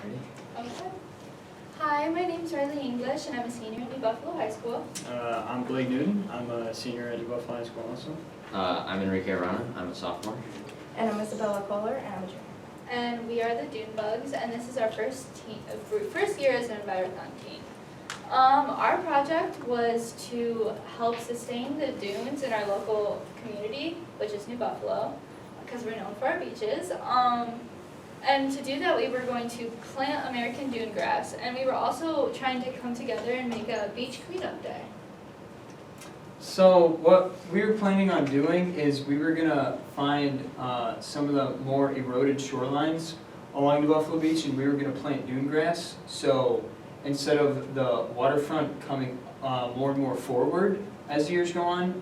Okay. Hi, my name's Riley English, and I'm a senior at New Buffalo High School. I'm Blake Newton. I'm a senior at New Buffalo High School also. I'm Enrique Arana. I'm a sophomore. And I'm Isabella Kohler, and I'm a junior. And we are the DuneBugz, and this is our first year as an Envirothon team. Our project was to help sustain the dunes in our local community, which is New Buffalo, because we're known for our beaches. And to do that, we were going to plant American dune grass, and we were also trying to come together and make a beach cleanup day. So what we were planning on doing is we were gonna find some of the more eroded shorelines along New Buffalo Beach, and we were gonna plant dune grass. So instead of the waterfront coming more and more forward as the years go on,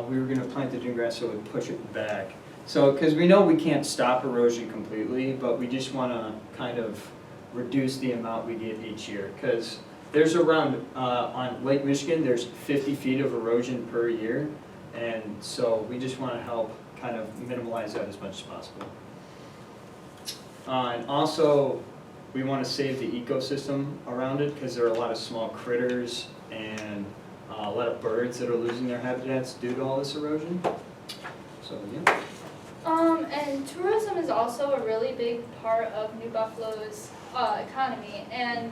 we were gonna plant the dune grass so it would push it back. So, because we know we can't stop erosion completely, but we just want to kind of reduce the amount we get each year. Because there's around, on Lake Michigan, there's 50 feet of erosion per year. And so we just want to help kind of minimize that as much as possible. And also, we want to save the ecosystem around it because there are a lot of small critters and a lot of birds that are losing their habitats due to all this erosion. So, yeah. And tourism is also a really big part of New Buffalo's economy, and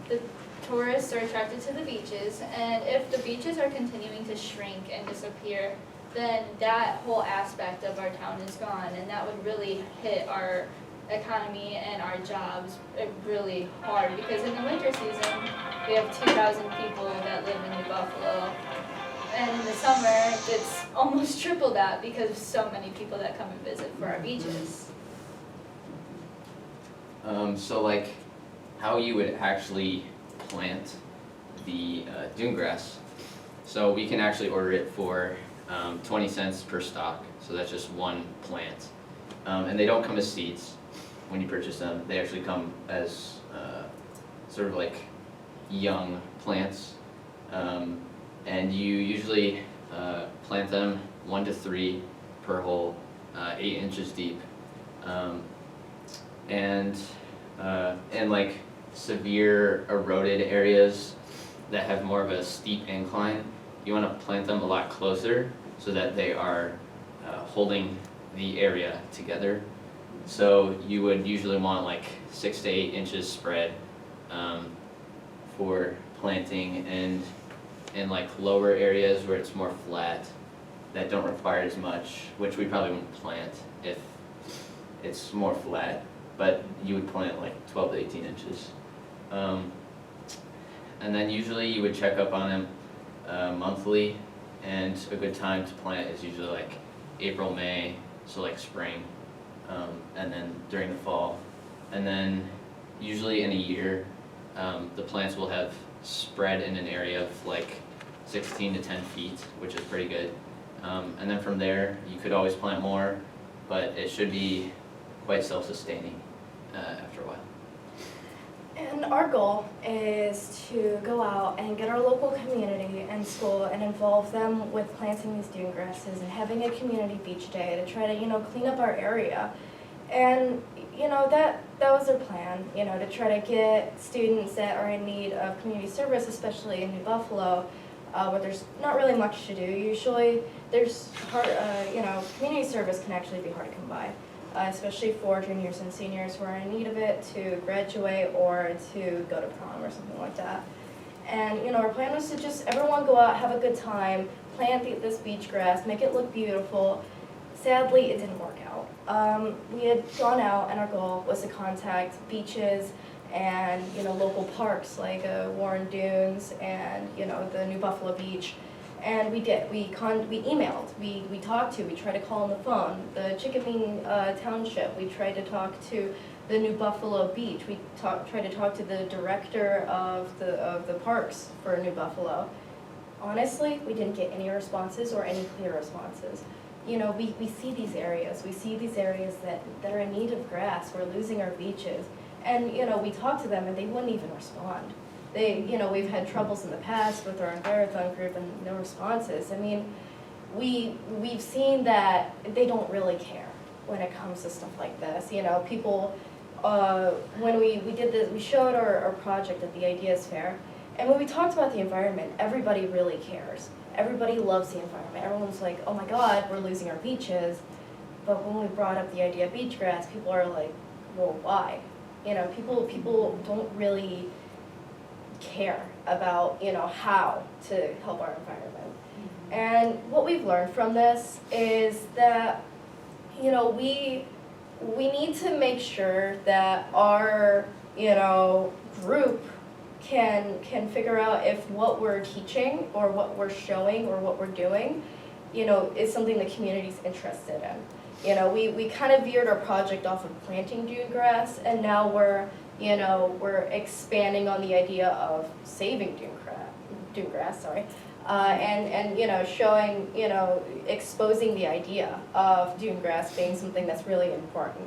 the tourists are attracted to the beaches, and if the beaches are continuing to shrink and disappear, then that whole aspect of our town is gone, and that would really hit our economy and our jobs really hard, because in the winter season, we have 2,000 people that live in New Buffalo. And in the summer, it's almost triple that because of so many people that come and visit for our beaches. So like how you would actually plant the dune grass. So we can actually order it for 20 cents per stalk. So that's just one plant. And they don't come as seeds when you purchase them. They actually come as sort of like young plants. And you usually plant them 1 to 3 per hole, 8 inches deep. And in like severe eroded areas that have more of a steep incline, you want to plant them a lot closer so that they are holding the area together. So you would usually want like 6 to 8 inches spread for planting, and in like lower areas where it's more flat, that don't require as much, which we probably wouldn't plant if it's more flat, but you would plant like 12 to 18 inches. And then usually you would check up on them monthly, and a good time to plant is usually like April, May, so like spring, and then during the fall. And then usually in a year, the plants will have spread in an area of like 16 to 10 feet, which is pretty good. And then from there, you could always plant more, but it should be quite self-sustaining after a while. And our goal is to go out and get our local community and school and involve them with planting these dune grasses and having a community beach day to try to, clean up our area. And, that was their plan, to try to get students that are in need of community service, especially in New Buffalo, where there's not really much to do usually. There's community service can actually be hard to come by, especially for juniors and seniors who are in need of it to graduate or to go to prom or something like that. And our plan was to just everyone go out, have a good time, plant this beach grass, make it look beautiful. Sadly, it didn't work out. We had gone out, and our goal was to contact beaches and local parks like Warren Dunes and the New Buffalo Beach, and we did. We emailed, we talked to, we tried to call on the phone. The Chickapee Township, we tried to talk to the New Buffalo Beach. We tried to talk to the director of the parks for New Buffalo. Honestly, we didn't get any responses or any clear responses. We see these areas. We see these areas that are in need of grass. We're losing our beaches. And, we talk to them and they wouldn't even respond. We've had troubles in the past with our Envirothon group and no responses. I mean, we've seen that they don't really care when it comes to stuff like this. People when we did this, we showed our project at the Ideas Fair, and when we talked about the environment, everybody really cares. Everybody loves the environment. Everyone's like, oh my God, we're losing our beaches. But when we brought up the idea of beach grass, people are like, well, why? You know, people don't really care about, you know, how to help our environment. And what we've learned from this is that, you know, we need to make sure that our, you know, group can figure out if what we're teaching or what we're showing or what we're doing, you know, is something the community's interested in. You know, we kind of veered our project off of planting dune grass, and now we're expanding on the idea of saving dune grass, sorry. And you know, showing, you know, exposing the idea of dune grass being something that's really important.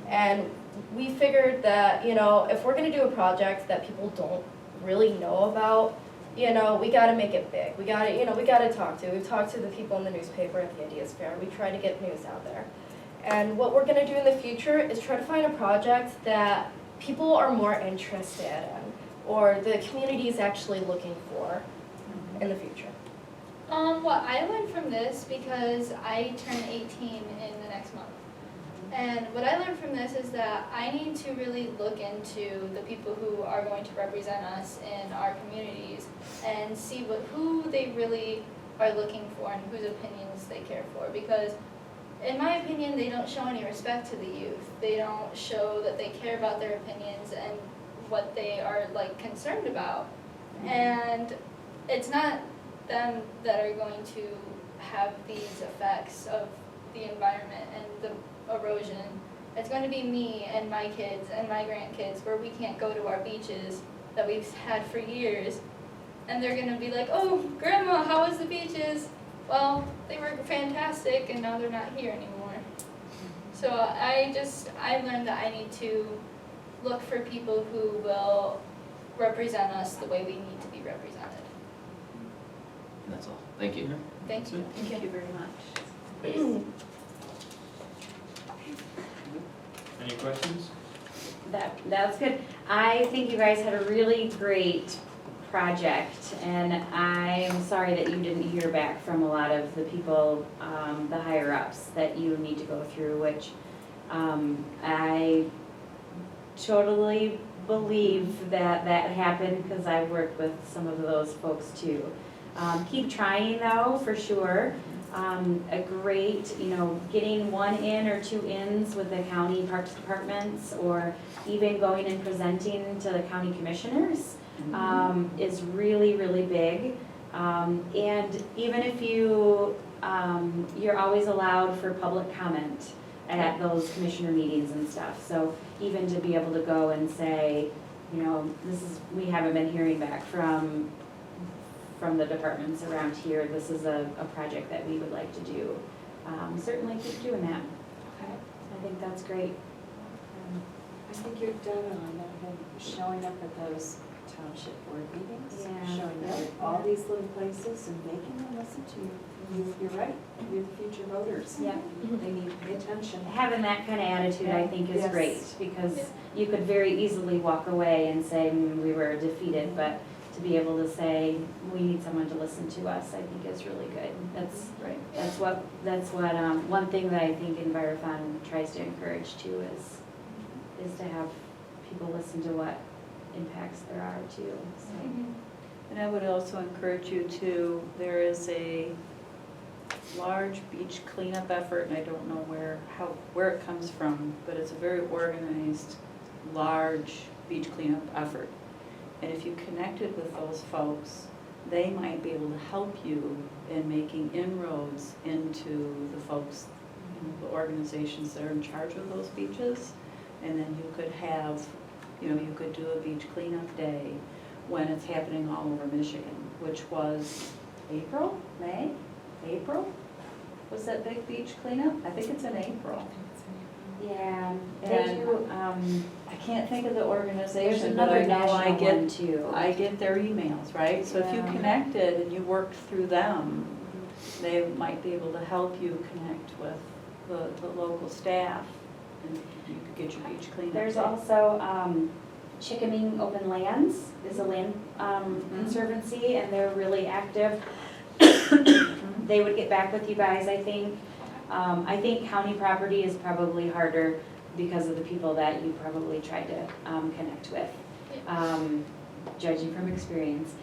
And we figured that, you know, if we're gonna do a project that people don't really know about, you know, we gotta make it big. We gotta talk to. We've talked to the people in the newspaper at the Ideas Fair. We try to get news out there. And what we're gonna do in the future is try to find a project that people are more interested in, or the community is actually looking for in the future. What I learned from this, because I turn 18 in the next month, and what I learned from this is that I need to really look into the people who are going to represent us in our communities and see who they really are looking for and whose opinions they care for, because in my opinion, they don't show any respect to the youth. They don't show that they care about their opinions and what they are like concerned about. And it's not them that are going to have these effects of the environment and the erosion. It's going to be me and my kids and my grandkids, where we can't go to our beaches that we've had for years. And they're going to be like, oh, Grandma, how was the beaches? Well, they were fantastic, and now they're not here anymore. So I learned that I need to look for people who will represent us the way we need to be represented. And that's all. Thank you. Thank you. Thank you very much. Any questions? That's good. I think you guys had a really great project, and I'm sorry that you didn't hear back from a lot of the people, the higher ups that you need to go through, which I totally believe that happened, because I've worked with some of those folks too. Keep trying though, for sure. A great, you know, getting 1 in or 2 ins with the county parks departments, or even going and presenting to the county commissioners is really, really big. And even if you're always allowed for public comment at those commissioner meetings and stuff. So even to be able to go and say, you know, we haven't been hearing back from the departments around here, this is a project that we would like to do. Certainly keep doing that. Okay. I think that's great. I think you're dead on, showing up at those township board meetings, Yeah. showing up at all these little places and making them listen to you. You're right, you're the future voters. Yeah. They need to pay attention. Having that kind of attitude, I think, is Yes. great, because you could very easily walk away and say, we were defeated, but to be able to say, we need someone to listen to us, I think is really good. That's what one thing that I think EnviroFund tries to encourage too, is to have people listen to what impacts there are too, so. And I would also encourage you to, there is a large beach cleanup effort, and I don't know where it comes from, but it's a very organized, large beach cleanup effort. And if you connected with those folks, they might be able to help you in making inroads into the folks, the organizations that are in charge of those beaches. And then you could have, you could do a beach cleanup day when it's happening all over Michigan, which was April, May? April? Was that big beach cleanup? I think it's in April. Yeah, they And do, I can't think of the there's organization, but another I know national one too. I get their emails, right? So if you Yeah. connected and you worked through them, they might be able to help you connect with the local staff and you could get your beach cleaned up. There's day. also, Chickeming Open Lands is a land, conservancy, and they're really active. They would get back with you guys, I think. I think county property is probably harder because of the people that you probably tried to, connect with, judging from experience.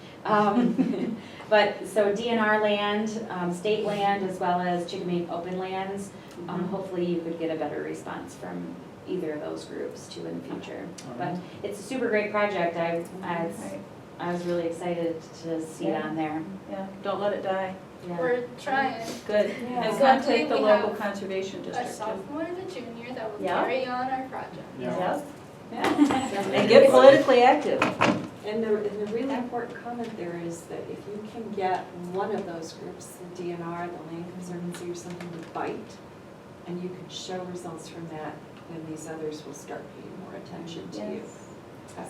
But, so DNR land, state land, as well as Chickeming Open Lands, hopefully you could get a better response from either of those groups too in the future. But it's a super great project. I was really excited to see it on there. Yeah, don't let it die. Yeah. We're trying. Good. Yeah. And Luckily, contact the we local have conservation A district too. sophomore and a junior that will Yeah. carry on our project. Yeah. Yep. And get politically active. And the really important comment there is that if you can get one of those groups, the DNR, the Land Conservancy or something to bite, and you can show results from that, then these others will start paying more attention to you.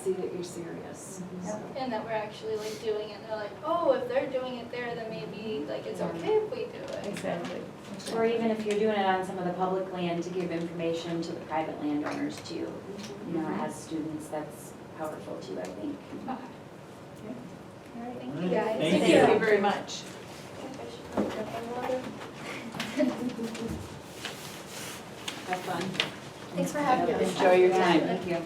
See that you're serious. So, And that we're actually like doing it. They're like, oh, if they're doing it there, then maybe like it's okay if we do it. Exactly. Or even if you're doing it on some of the public land, to give information to the private landowners too. You know, as students, that's powerful too, I think. Okay. All right, thank you Alright, guys. thank Thank you very much. have fun. Thanks for having us. Enjoy your time. Thank you.